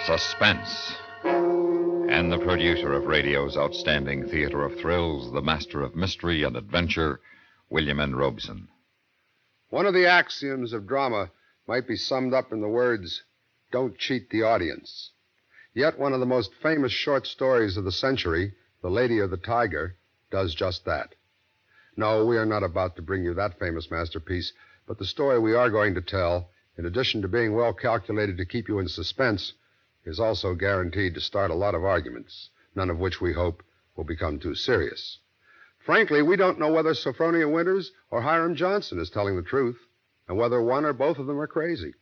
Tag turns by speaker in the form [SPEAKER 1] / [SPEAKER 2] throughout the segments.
[SPEAKER 1] Suspense. And the producer of radio's outstanding theater of thrills, the master of mystery and adventure, William N. Robeson.
[SPEAKER 2] One of the axioms of drama might be summed up in the words, "Don't cheat the audience." Yet one of the most famous short stories of the century, The Lady or the Tiger, does just that. No, we are not about to bring you that famous masterpiece, but the story we are going to tell, in addition to being well calculated to keep you in suspense, is also guaranteed to start a lot of arguments, none of which we hope will become too serious. Frankly, we don't know whether Sophronia Winters or Hiram Johnson is telling the truth, and whether one or both of them are crazy.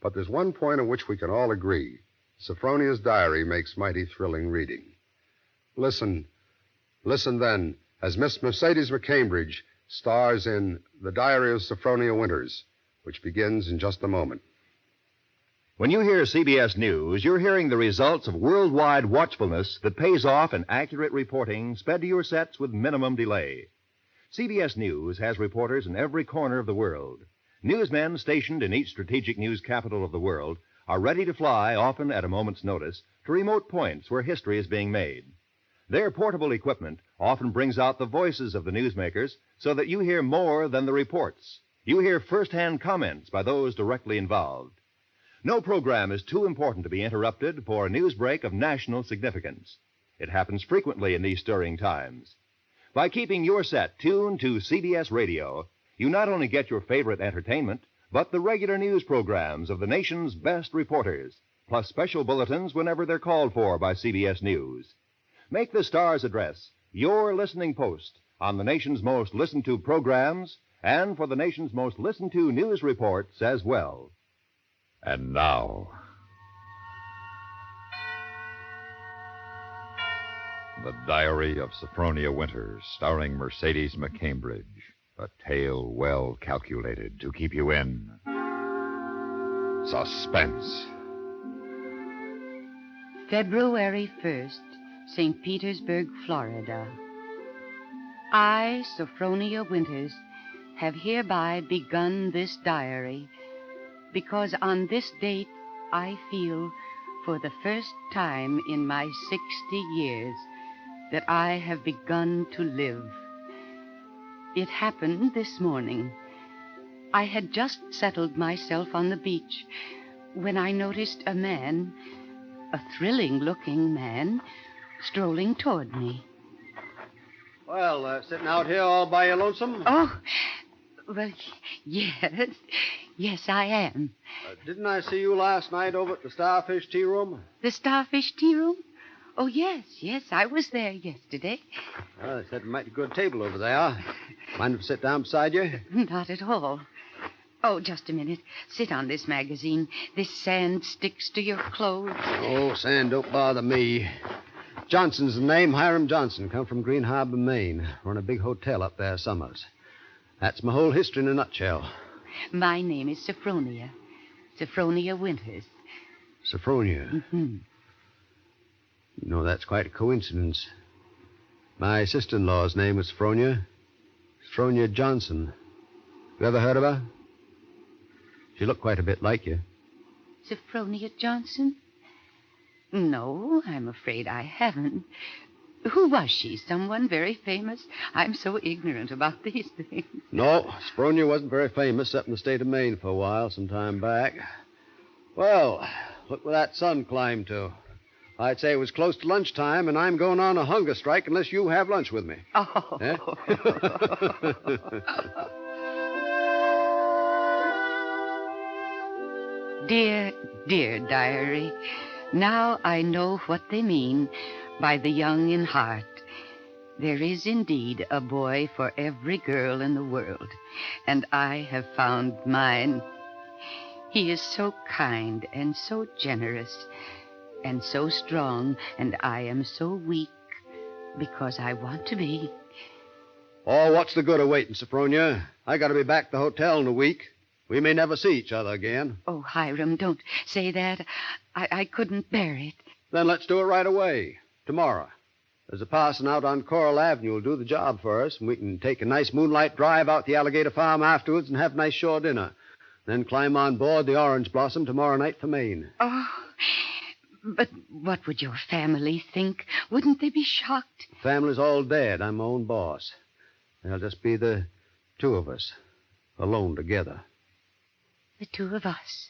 [SPEAKER 2] But there's one point on which we can all agree. Sophronia's diary makes mighty thrilling reading. Listen then, as Miss Mercedes McCambridge stars in The Diary of Sophronia Winters, which begins in just a moment.
[SPEAKER 3] When you hear CBS News, you're hearing the results of worldwide watchfulness that pays off in accurate reporting sped to your sets with minimum delay. CBS News has reporters in every corner of the world. Newsmen stationed in each strategic news capital of the world are ready to fly, often at a moment's notice, to remote points where history is being made. Their portable equipment often brings out the voices of the newsmakers so that you hear more than the reports. You hear first-hand comments by those directly involved. No program is too important to be interrupted for a news break of national significance. It happens frequently in these stirring times. By keeping your set tuned to CBS Radio, you not only get your favorite entertainment, but the regular news programs of the nation's best reporters, plus special bulletins whenever they're called for by CBS News. Make the Star's address your listening post on the nation's most listened-to programs and for the nation's most listened-to news reports as well.
[SPEAKER 1] And now, The Diary of Sophronia Winters, starring Mercedes McCambridge. A tale well calculated to keep you in suspense.
[SPEAKER 4] February 1st, St. Petersburg, Florida. I, Sophronia Winters, have hereby begun this diary because on this date I feel, for the first time in my 60 years, that I have begun to live. It happened this morning. I had just settled myself on the beach when I noticed a man, a thrilling-looking man, strolling toward me.
[SPEAKER 5] Well, sitting out here all by your lonesome?
[SPEAKER 4] Oh, well, yes, I am.
[SPEAKER 5] Didn't I see you last night over at the Starfish Tea Room?
[SPEAKER 4] The Starfish Tea Room? Oh, yes, I was there yesterday.
[SPEAKER 5] Well, they said a mighty good table over there. Mind if I sit down beside you?
[SPEAKER 4] Not at all. Oh, just a minute. Sit on this magazine. This sand sticks to your clothes.
[SPEAKER 5] Oh, sand don't bother me. Johnson's the name, Hiram Johnson. Come from Green Harbor, Maine. Run a big hotel up there summers. That's my whole history in a nutshell.
[SPEAKER 4] My name is Sophronia. Sophronia Winters.
[SPEAKER 5] Sophronia?
[SPEAKER 4] Mm-hmm.
[SPEAKER 5] You know, that's quite a coincidence. My sister-in-law's name was Sophronia. Sophronia Johnson. You ever heard of her? She looked quite a bit like you.
[SPEAKER 4] Sophronia Johnson? No, I'm afraid I haven't. Who was she? Someone very famous? I'm so ignorant about these things.
[SPEAKER 5] No, Sophronia wasn't very famous, except in the state of Maine for a while, some time back. Well, look where that sun climbed to. I'd say it was close to lunchtime, and I'm going on a hunger strike unless you have lunch with me.
[SPEAKER 4] Oh.
[SPEAKER 5] Eh?
[SPEAKER 4] Dear diary, now I know what they mean by the young in heart. There is indeed a boy for every girl in the world, and I have found mine. He is so kind and so generous and so strong, and I am so weak because I want to be.
[SPEAKER 5] Oh, what's the good of waiting, Sophronia? I got to be back at the hotel in a week. We may never see each other again.
[SPEAKER 4] Oh, Hiram, don't say that. I couldn't bear it.
[SPEAKER 5] Then let's do it right away. Tomorrow. There's a parson out on Coral Avenue who'll do the job for us, and we can take a nice moonlight drive out the Alligator Farm afterwards and have a nice shore dinner. Then climb on board the Orange Blossom tomorrow night for Maine.
[SPEAKER 4] Oh, But what would your family think? Wouldn't they be shocked?
[SPEAKER 5] Family's all dead. I'm my own boss. There'll just be the two of us, alone together.
[SPEAKER 4] The two of us,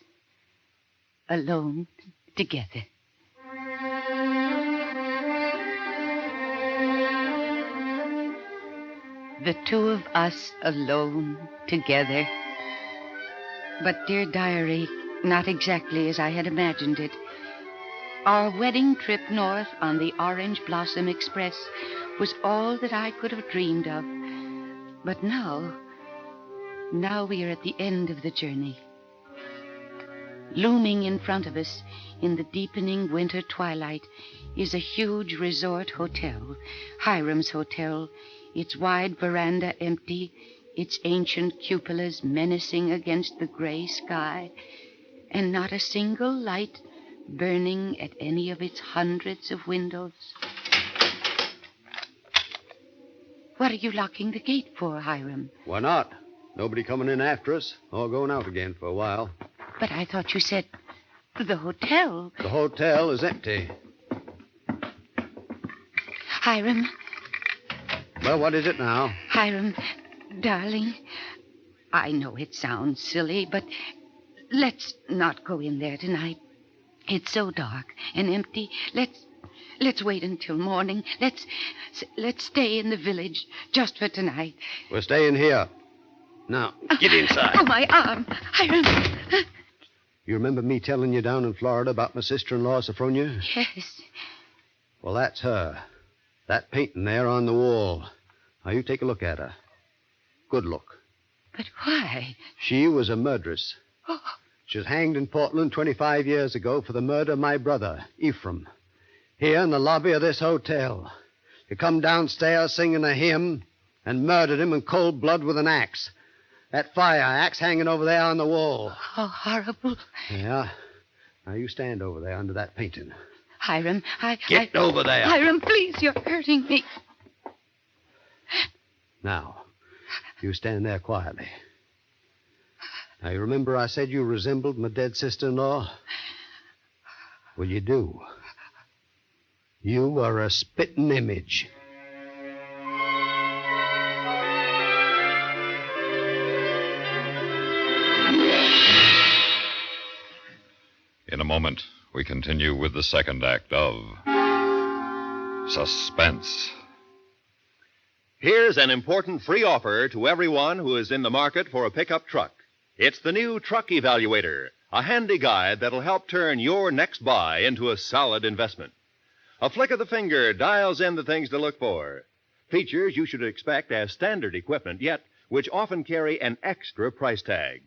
[SPEAKER 4] alone together. The two of us alone together. But, dear diary, not exactly as I had imagined it. Our wedding trip north on the Orange Blossom Express was all that I could have dreamed of. But now we are at the end of the journey. Looming in front of us in the deepening winter twilight is a huge resort hotel, Hiram's Hotel, its wide veranda empty, its ancient cupolas menacing against the gray sky, and not a single light burning at any of its hundreds of windows. What are you locking the gate for, Hiram?
[SPEAKER 5] Why not? Nobody coming in after us, or going out again for a while.
[SPEAKER 4] But I thought you said the hotel.
[SPEAKER 5] The hotel is empty.
[SPEAKER 4] Hiram,
[SPEAKER 5] Well, what is it now?
[SPEAKER 4] Hiram, darling, I know it sounds silly, but let's not go in there tonight. It's so dark and empty. Let's wait until morning. Let's stay in the village just for tonight.
[SPEAKER 5] We're staying here. Now, get inside.
[SPEAKER 4] Oh, my arm. Hiram.
[SPEAKER 5] You remember me telling you down in Florida about my sister-in-law, Sophronia?
[SPEAKER 4] Yes.
[SPEAKER 5] Well, that's her. That painting there on the wall. Now, you take a look at her. Good look.
[SPEAKER 4] But why?
[SPEAKER 5] She was a murderess.
[SPEAKER 4] Oh,
[SPEAKER 5] She was hanged in Portland 25 years ago for the murder of my brother, Ephraim. Here in the lobby of this hotel. You come downstairs singing a hymn and murdered him in cold blood with an axe. That fire axe hanging over there on the wall.
[SPEAKER 4] how horrible.
[SPEAKER 5] Yeah. Now, you stand over there under that painting.
[SPEAKER 4] Hiram,
[SPEAKER 5] Get over there.
[SPEAKER 4] Hiram, please, you're hurting me.
[SPEAKER 5] Now, you stand there quietly. Now, you remember I said you resembled my dead sister-in-law? Well, you do. You are a spitting image.
[SPEAKER 1] In a moment, we continue with the second act of Suspense.
[SPEAKER 3] Here's an important free offer to everyone who is in the market for a pickup truck. It's the new Truck Evaluator, a handy guide that'll help turn your next buy into a solid investment. A flick of the finger dials in the things to look for. Features you should expect as standard equipment, yet which often carry an extra price tag.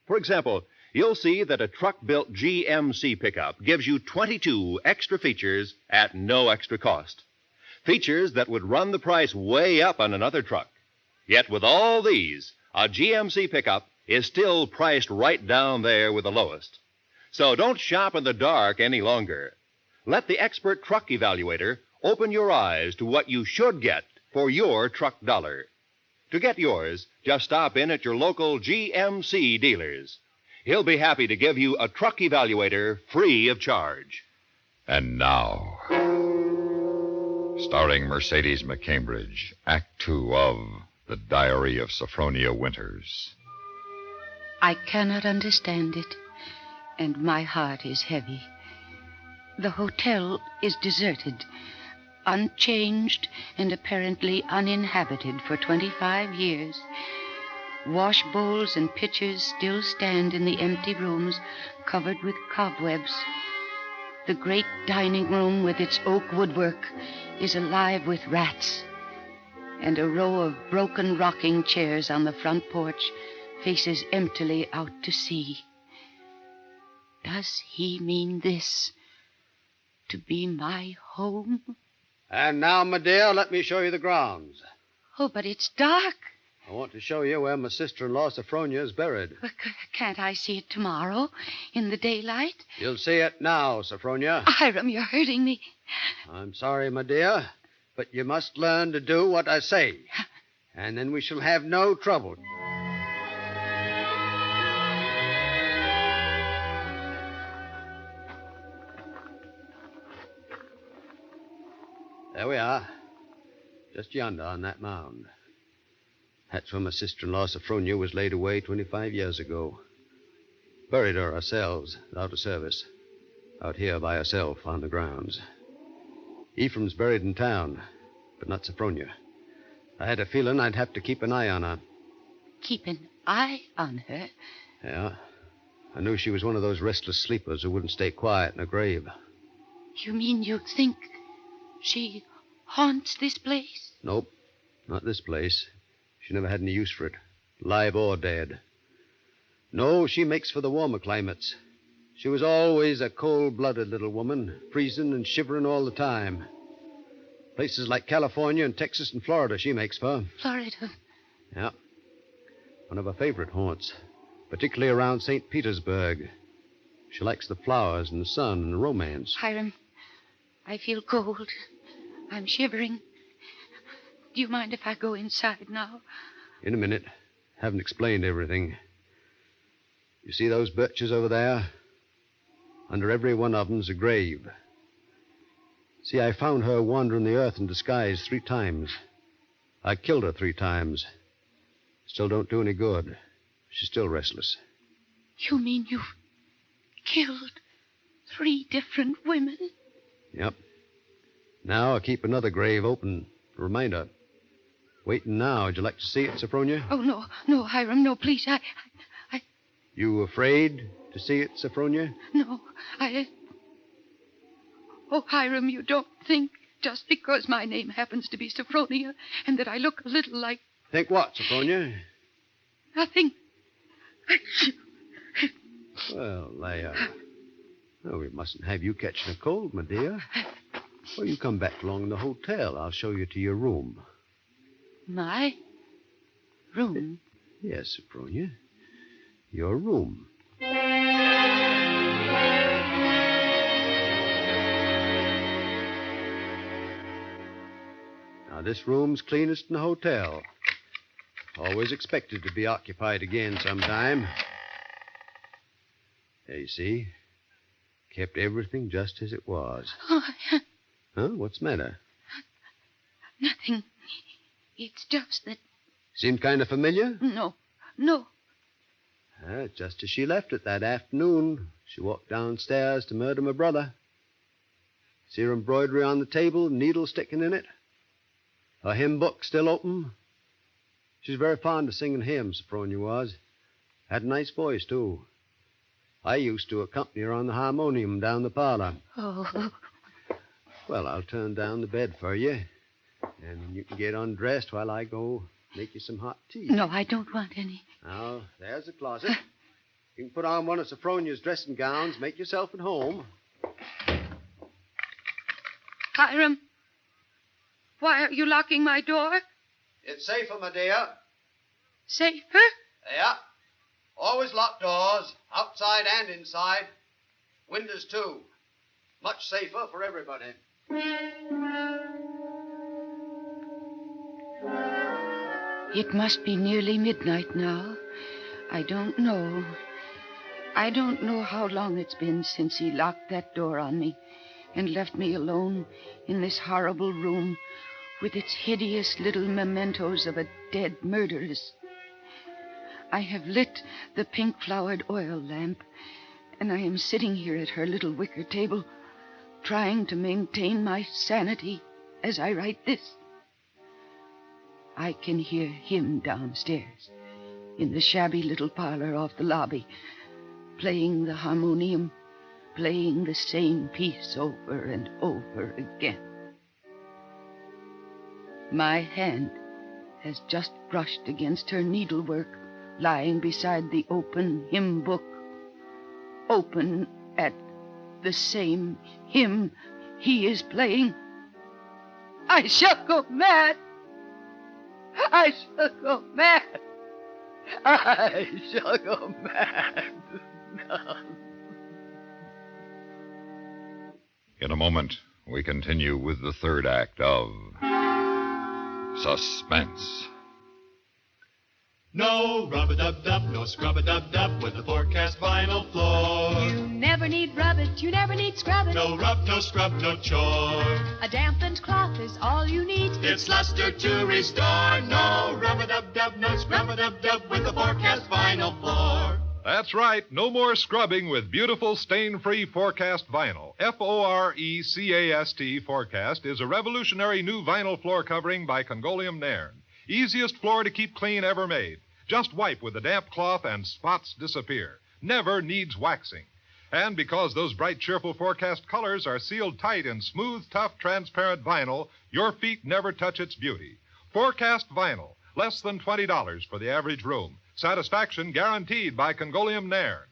[SPEAKER 3] For example, you'll see that a truck-built GMC pickup gives you 22 extra features at no extra cost. Features that would run the price way up on another truck. Yet with all these, a GMC pickup is still priced right down there with the lowest. So don't shop in the dark any longer. Let the expert Truck Evaluator open your eyes to what you should get for your truck dollar. To get yours, just stop in at your local GMC dealers. He'll be happy to give you a Truck Evaluator free of charge.
[SPEAKER 1] And now, starring Mercedes McCambridge, Act Two of The Diary of Sophronia Winters.
[SPEAKER 4] I cannot understand it, and my heart is heavy. The hotel is deserted, unchanged, and apparently uninhabited for 25 years. Wash bowls and pitchers still stand in the empty rooms covered with cobwebs. The great dining room with its oak woodwork is alive with rats, and a row of broken rocking chairs on the front porch faces emptily out to sea. Does he mean this to be my home?
[SPEAKER 5] And now, my dear, let me show you the grounds.
[SPEAKER 4] Oh, but it's dark.
[SPEAKER 5] I want to show you where my sister-in-law, Sophronia, is buried.
[SPEAKER 4] Well, can't I see it tomorrow in the daylight?
[SPEAKER 5] You'll see it now, Sophronia.
[SPEAKER 4] Hiram, you're hurting me.
[SPEAKER 5] I'm sorry, my dear, but you must learn to do what I say. And then we shall have no trouble. There we are. Just yonder on that mound. That's where my sister-in-law, Sophronia, was laid away 25 years ago. Buried her ourselves, out of service. Out here by herself on the grounds. Ephraim's buried in town, but not Sophronia. I had a feeling I'd have to keep an eye on her.
[SPEAKER 4] Keep an eye on her?
[SPEAKER 5] Yeah. I knew she was one of those restless sleepers who wouldn't stay quiet in a grave.
[SPEAKER 4] You mean you think she haunts this place?
[SPEAKER 5] Nope, not this place. She never had any use for it, live or dead. No, she makes for the warmer climates. She was always a cold-blooded little woman, freezing and shivering all the time. Places like California and Texas and Florida she makes for.
[SPEAKER 4] Florida?
[SPEAKER 5] Yeah. One of her favorite haunts, particularly around St. Petersburg. She likes the flowers and the sun and the romance.
[SPEAKER 4] Hiram, I feel cold. I'm shivering. Do you mind if I go inside now?
[SPEAKER 5] In a minute. Haven't explained everything. You see those birches over there? Under every one of them's a grave. See, I found her wandering the earth in disguise 3 times. I killed her 3 times. Still don't do any good. She's still restless.
[SPEAKER 4] You mean you've killed 3 different women?
[SPEAKER 5] Yep. Now I keep another grave open. Reminder. Waiting now. Would you like to see it, Sophronia?
[SPEAKER 4] Oh, no, Hiram, no, please.
[SPEAKER 5] You afraid to see it, Sophronia?
[SPEAKER 4] No, Oh, Hiram, you don't think just because my name happens to be Sophronia and that I look a little like...
[SPEAKER 5] Think what, Sophronia?
[SPEAKER 4] Nothing.
[SPEAKER 5] Well, we mustn't have you catching a cold, my dear. Well, you come back along in the hotel. I'll show you to your room.
[SPEAKER 4] My room?
[SPEAKER 5] Yes, Sophronia. Your room. Now, this room's cleanest in the hotel. Always expected to be occupied again sometime. There you see. Kept everything just as it was.
[SPEAKER 4] Oh,
[SPEAKER 5] Huh? What's the matter?
[SPEAKER 4] nothing. It's just that...
[SPEAKER 5] Seemed kind of familiar?
[SPEAKER 4] No.
[SPEAKER 5] Just as she left it that afternoon, she walked downstairs to murder my brother. See her embroidery on the table, needle sticking in it. Her hymn book still open. She's very fond of singing hymns, Sophronia was. Had a nice voice, too. I used to accompany her on the harmonium down the parlor.
[SPEAKER 4] Oh.
[SPEAKER 5] Well, I'll turn down the bed for you. And you can get undressed while I go make you some hot tea.
[SPEAKER 4] No, I don't want any.
[SPEAKER 5] Now, there's the closet. You can put on one of Sophronia's dressing gowns, make yourself at home.
[SPEAKER 4] Hiram, why are you locking my door?
[SPEAKER 5] It's safer, my dear.
[SPEAKER 4] Safer?
[SPEAKER 5] Yeah. Always lock doors, outside and inside. Windows, too. Much safer for everybody.
[SPEAKER 4] It must be nearly midnight now. I don't know. I don't know how long it's been since he locked that door on me and left me alone in this horrible room with its hideous little mementos of a dead murderess. I have lit the pink-flowered oil lamp, and I am sitting here at her little wicker table, trying to maintain my sanity as I write this. I can hear him downstairs, in the shabby little parlor off the lobby, playing the harmonium, playing the same piece over and over again. My hand has just brushed against her needlework, lying beside the open hymn book, open at the same hymn he is playing. I shall go mad. I shall go mad. I shall go mad.
[SPEAKER 1] In a moment, we continue with the 3rd act of Suspense.
[SPEAKER 6] No rub-a-dub-dub, no scrub-a-dub-dub with the forecast vinyl floor.
[SPEAKER 7] You never need rub it, you never need scrub it.
[SPEAKER 6] No rub, no scrub, no chore.
[SPEAKER 7] A dampened cloth is all you need.
[SPEAKER 6] It's luster to restore. No rub-a-dub-dub, no scrub-a-dub-dub with the forecast vinyl floor.
[SPEAKER 8] That's right. No more scrubbing with beautiful stain-free Forecast vinyl. F-O-R-E-C-A-S-T Forecast is a revolutionary new vinyl floor covering by Congolium Nairn. Easiest floor to keep clean ever made. Just wipe with a damp cloth and spots disappear. Never needs waxing. And because those bright, cheerful Forecast colors are sealed tight in smooth, tough, transparent vinyl, your feet never touch its beauty. Forecast vinyl, less than $20 for the average room. Satisfaction guaranteed by Congolium Nairn.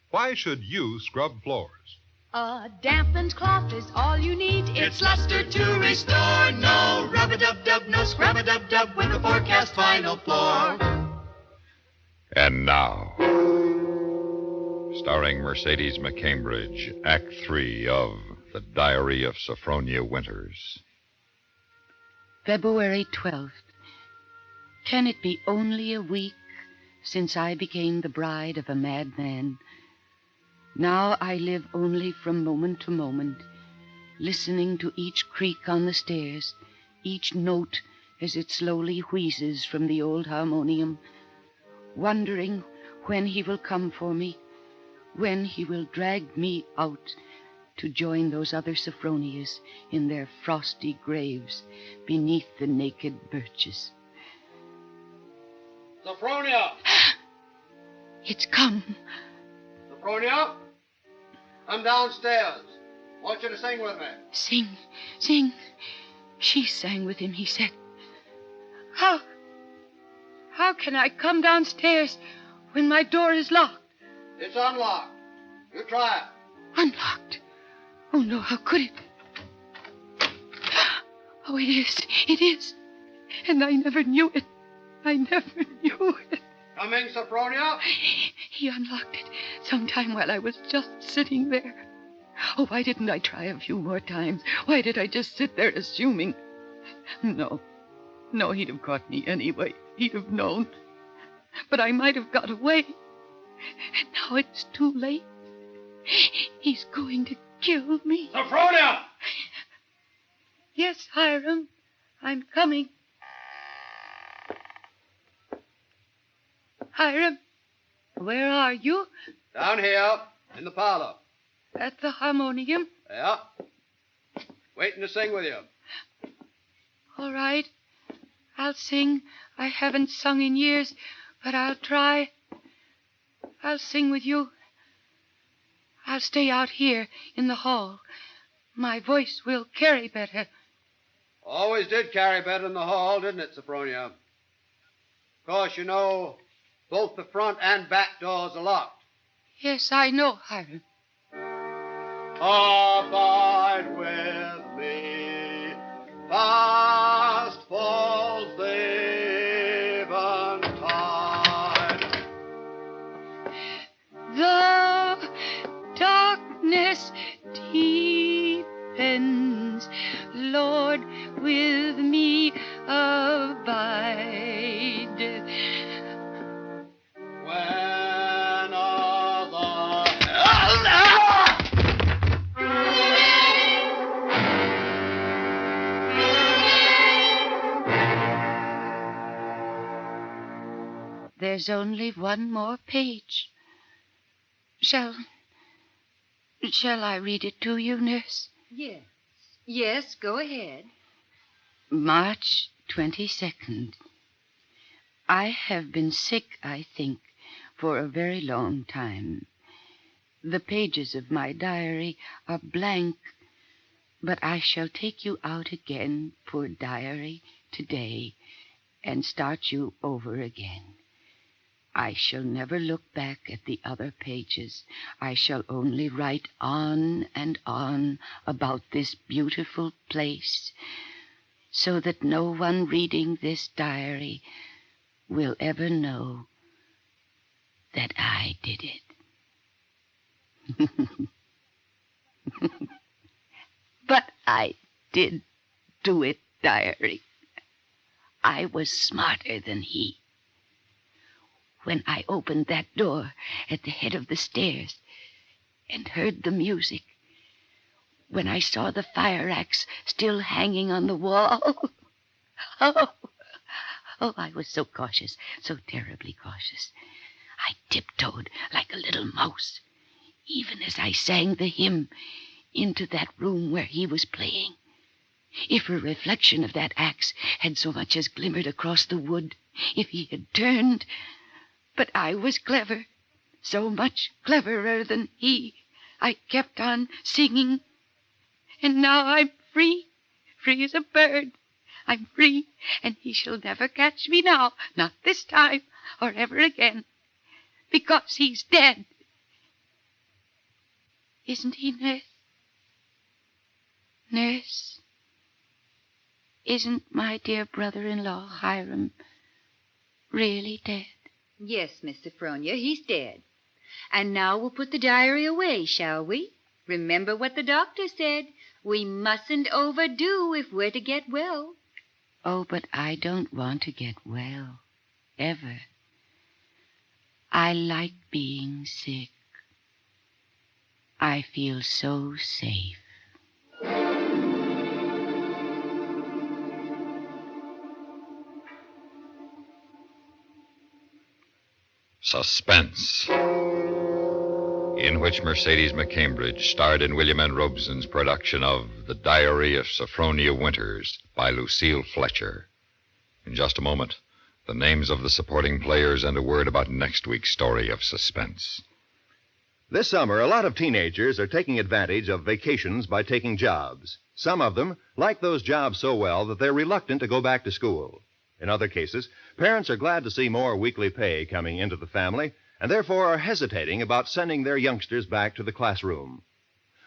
[SPEAKER 8] Why should you scrub floors?
[SPEAKER 7] A dampened cloth is all you need.
[SPEAKER 6] It's luster to restore. No rub-a-dub-dub, no scrub-a-dub-dub with the forecast vinyl floor.
[SPEAKER 1] And now, starring Mercedes McCambridge, Act 3 of The Diary of Sophronia Winters.
[SPEAKER 4] February 12th. Can it be only a week since I became the bride of a madman? Now I live only from moment to moment, listening to each creak on the stairs, each note as it slowly wheezes from the old harmonium, wondering when he will come for me, when he will drag me out to join those other Sophronias in their frosty graves beneath the naked birches.
[SPEAKER 5] Sophronia!
[SPEAKER 4] It's come.
[SPEAKER 5] Sophronia? I'm downstairs. Want you to sing with me.
[SPEAKER 4] Sing, sing. She sang with him, he said. How can I come downstairs when my door is locked?
[SPEAKER 5] It's unlocked. You try it.
[SPEAKER 4] Unlocked? Oh, no, how could it? Oh, it is. And I never knew it. I never knew it.
[SPEAKER 5] Coming, Sophronia?
[SPEAKER 4] He unlocked it sometime while I was just sitting there. Oh, why didn't I try a few more times? Why did I just sit there assuming? No, he'd have caught me anyway. He'd have known. But I might have got away. And now it's too late. He's going to kill me.
[SPEAKER 5] Sophronia!
[SPEAKER 4] Yes, Hiram. I'm coming. Hiram, where are you?
[SPEAKER 5] Down here, in the parlor.
[SPEAKER 4] At the harmonium?
[SPEAKER 5] Yeah. Waiting to sing with you.
[SPEAKER 4] All right. I'll sing. I haven't sung in years, but I'll try. I'll sing with you. I'll stay out here in the hall. My voice will carry better.
[SPEAKER 5] Always did carry better in the hall, didn't it, Sophronia? Of course, you know, both the front and back doors are locked.
[SPEAKER 4] Yes, I know, Hiram.
[SPEAKER 5] Abide with me, fast falls the eventide.
[SPEAKER 4] The darkness deepens, Lord, with me abide.
[SPEAKER 5] When other...
[SPEAKER 4] There's only one more page. Shall I read it to you, nurse?
[SPEAKER 9] Yes, go ahead.
[SPEAKER 4] March 22nd. I have been sick, I think, for a very long time. The pages of my diary are blank, but I shall take you out again, poor diary, today, and start you over again. I shall never look back at the other pages. I shall only write on and on about this beautiful place, so that no one reading this diary will ever know that I did it. But I did do it, diary. I was smarter than he. when I opened that door at the head of the stairs and heard the music, when I saw the fire axe still hanging on the wall. Oh, I was so cautious, so terribly cautious. I tiptoed like a little mouse, even as I sang the hymn, into that room where he was playing. If a reflection of that axe had so much as glimmered across the wood, if he had turned. But I was clever, so much cleverer than he. I kept on singing, and now I'm free as a bird. I'm free, and he shall never catch me now, not this time, or ever again, because he's dead. Isn't he, Nurse? Nurse? Isn't my dear brother-in-law, Hiram, really dead?
[SPEAKER 9] Yes, Miss Sophronia, he's dead. And now we'll put the diary away, shall we? Remember what the doctor said. We mustn't overdo if we're to get well.
[SPEAKER 4] Oh, but I don't want to get well, ever. I like being sick. I feel so safe.
[SPEAKER 1] Suspense, in which Mercedes McCambridge starred in William N. Robeson's production of The Diary of Sophronia Winters by Lucille Fletcher. In just a moment, the names of the supporting players and a word about next week's story of Suspense.
[SPEAKER 3] This summer, a lot of teenagers are taking advantage of vacations by taking jobs. Some of them like those jobs so well that they're reluctant to go back to school. In other cases, parents are glad to see more weekly pay coming into the family and therefore are hesitating about sending their youngsters back to the classroom.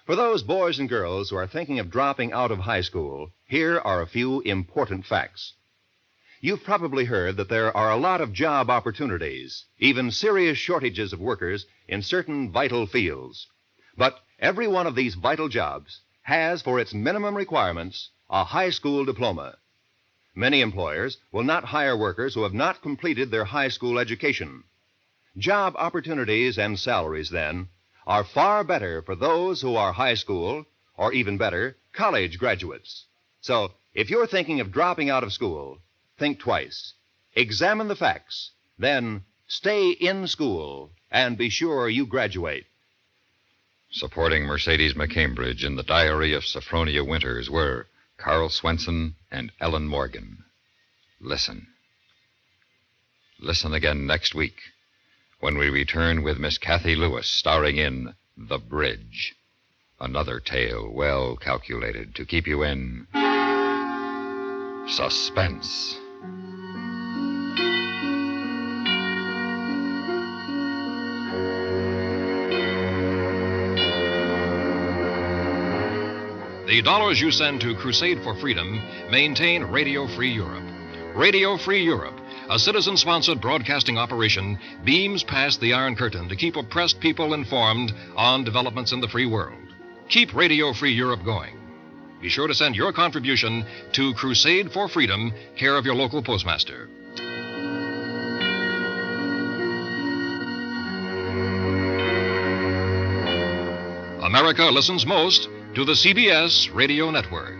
[SPEAKER 3] For those boys and girls who are thinking of dropping out of high school, here are a few important facts. You've probably heard that there are a lot of job opportunities, even serious shortages of workers in certain vital fields. But every one of these vital jobs has for its minimum requirements a high school diploma. Many employers will not hire workers who have not completed their high school education. Job opportunities and salaries, then, are far better for those who are high school, or even better, college graduates. So, if you're thinking of dropping out of school, think twice. Examine the facts. Then stay in school and be sure you graduate.
[SPEAKER 1] Supporting Mercedes McCambridge in The Diary of Sophronia Winters were Carl Swenson and Ellen Morgan. Listen. Listen again next week when we return with Miss Kathy Lewis starring in The Bridge. Another tale well calculated to keep you in suspense.
[SPEAKER 10] The dollars you send to Crusade for Freedom maintain Radio Free Europe. Radio Free Europe, a citizen-sponsored broadcasting operation, beams past the Iron Curtain to keep oppressed people informed on developments in the free world. Keep Radio Free Europe going. Be sure to send your contribution to Crusade for Freedom, care of your local postmaster. America listens most to the CBS Radio Network.